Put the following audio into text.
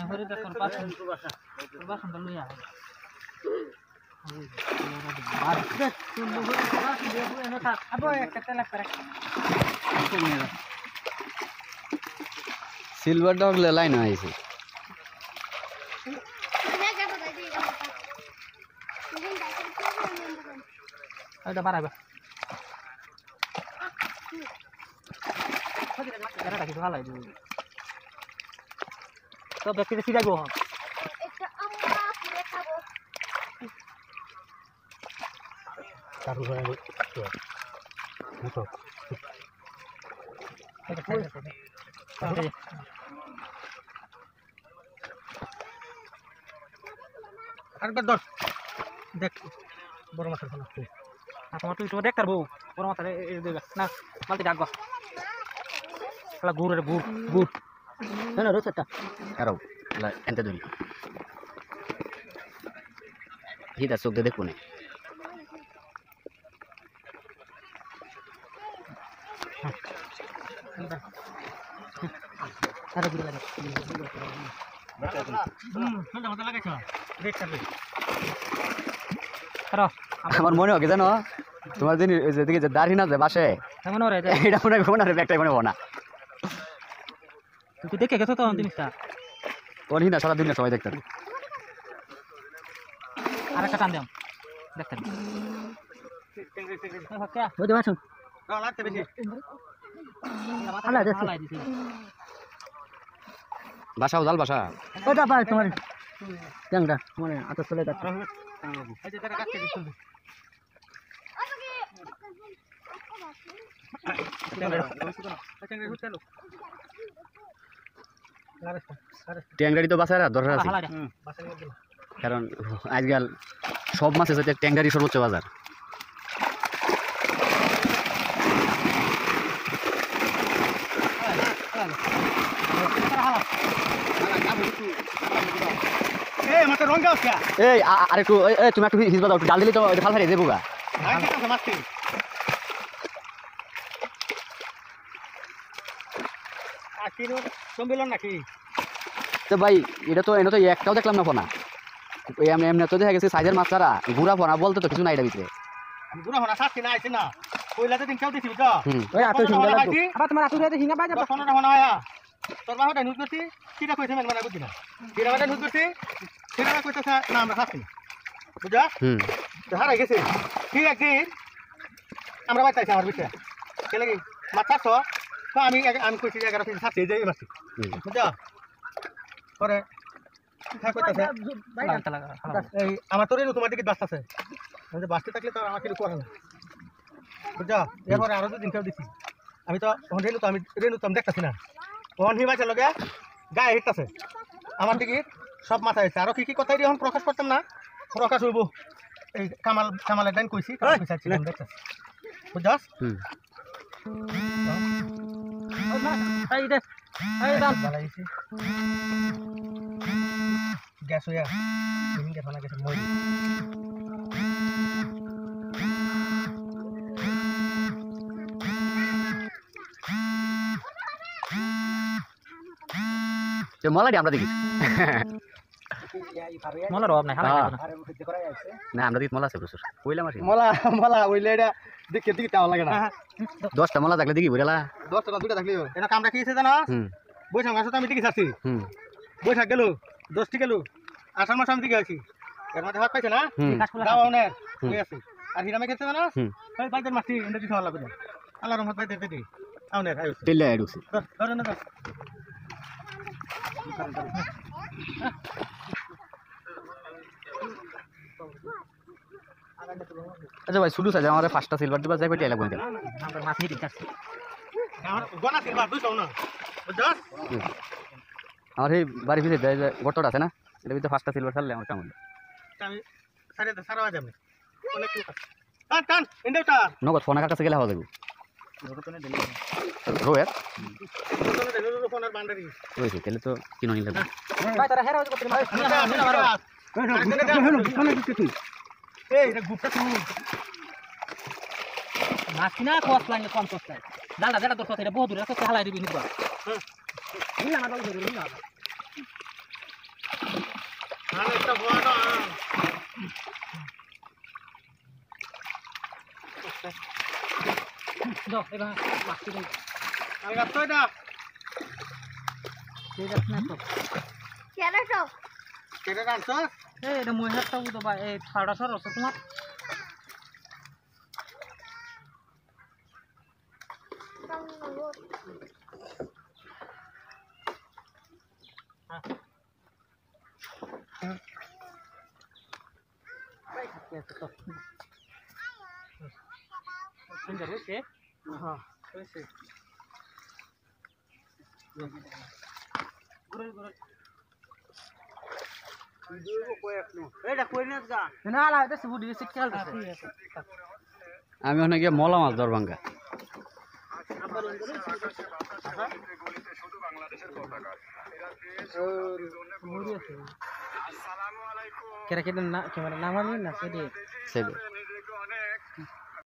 হরে দেখুন পাশন পাশন তো লইয়া আর দেখ তুমি হরে পাশন দিয়ে এনে থাক আবো একটা তেল করে সিলভার ডগ লাইন হয়েছে এটা বাড়াবে এটা কিছু ভালো লাগে তো ব্যক্তিটা সিধা গো একটা আমরা পুরো খাবো চালু করে আরেকবার ধর দেখ বড় মাছের ফোন আসছে তোমার তুই তো দেখ পারবো বড় মাছের দেবে না মালতি ডাকবা খেলা গুড় রে গুড় গুড় না রোচটা কারো এনতে ধরি হিদা চোখ দিয়ে দেখুন আরে গুড় লাগে আমার মনে হয় জানো তোমার দিন যেদিকে যে দাড়ি না যে বাসে এমন ওরে এটা মনে হয় না ব্যাগটাই মনে হয় না তুই দেখে গেছো তো জিনিসটা ওর হিনা সারা দুনিয়া সবাই দেখতেন আর একটা টান দাম দেখতেন বুঝতে পারছো লাগতে বেশি বাসাও জাল বাসা ওটা পাই তোমার ট্যাংটা মানে আতো চলে যাচ্ছে ট্যাংরারি তো বাসায় দরকার আছে কারণ আজকাল সব মাছের সাথে ট্যাংরারি সর্বোচ্চ বাজার এই আর একটু তুমি একটু হিসবা দাও একটু ডাল দিলে তো খাল হারিয়ে দেবো গা নাকি তো ভাই এটা তো এনে তো একটাও দেখলাম না ফোনা এমনি তো দেখা গেছে সাইজের মাছ ছাড়া ঘুরা ফোনা বলতে তো কিছু নাই এটা ভিতরে গুড়া হনা সাথে না আইছে না কইলাতে দিন কেউ দিছিস তো ওই আতো সুন্দর আবার তোমার আতো দিয়ে হিঙ্গা বাজা 15টা হনা আয়া তোর বাবাটা নুজ করছি কিটা কইছে মানে বুঝি না কিটা বাটা নুজ করছি কিটা কইতেছে না আমরা খাচ্ছি বুঝা হারাই গেছে ঠিক একদিন আমরা বাইতাইছি আমার বিছে কেলে কি মাছ তো আমি কইছি 11 পিস সাথে যাই মাছ বুঝা পরে এই আমার তো রেনু তোমার দিকে বাস আছে বাসতে থাকলে তো আমাকে করে না বুঝা এরপরে আরো দুদিন কেউ দিচ্ছি আমি তো রেনু তো আমি দেখতেছি না ওখান হিমাচের লগে গায়ে হিটতেছে আমার দিকে সব মাথা হয়েছে আরো কি কথাই এখন প্রকাশ করতাম না প্রকাশ হইব এই কামালের ডাইন কইছি দেখতেছি বুঝাস গ্যাস হইয়া গেছে মই মলাটি আমরা দেখি মলার অভাব নাই না আমরা দেখি মলা আছে প্রচুর কইলাম আসি মলা ওইলে এটা দেখে দিকে তাও লাগে না 10টা মলা থাকলে দেখি বুঝলা 10টা 2টা থাকলে এটা কামড়া খেয়েছে জানো বৈশাখ মাসে তো আমি দেখি আসছি বৈশাখ গেল 10টি গেল 8 মাস আমি দিকে আছি এর মধ্যে হাত পাইছে না দাও অনেক হয়ে আছে আর হিরামে খেতে জানো ওই বাইদের মাছটি এন্ডা দিতে লাগবে আল্লাহর রহমত বাইদের পেটি আউনের আইছে তেলে আইছে ধরে না আচ্ছা ভাই শুধু সাজা আমাদের 5টা সিলভার দিবা যাই পেটি লাগবে না আমরা মাছ নিতে যাচ্ছি আমার গোনা সিলভার 200 না বুঝছস আমার এই বাড়ি ভিতরে গটটা আছে না এটা ভিতরে 5টা সিলভার ছাড়লে আমার কাম হলো আমি সারা বাজে আমি অনেক লোক আছে টান ইন্ডাটা নগদ ফোন কাছে গেলে হওয়া যাবে রোয়ের ফোনের বান্ডারি ওইছে তাহলে তো কিনো নিলে ভাই তারা হেরা করতে এই এটা গুপ্তা তুমি মাছ কিনা কষ্ট লাগে কম কষ্ট লাগে ডালটা যেটা তোর কথা এটা বহু দূরে আছে হালাই দিবি নিবা হুম না না ধরে নিবা আর একটা বড় দাও এবার মাছটি দাও আমি গাছটা এটা সেই গাছ না তো কেন তো কেটে রাখছো এই এটা মহিলাটা তো ভাই এই ছাড়া সর আছে তোমার সুন্দর হয়েছে হ্যাঁ হয়েছে এটা কই না গা না না এটা সুবুডি শিখাল আছে আমি ওখানে গিয়ে মলা মাছ ধরবাঙ্গা মুড়ি আছে কেরা কেটে না ক্যামেরা নামানি না সেদি সেদিন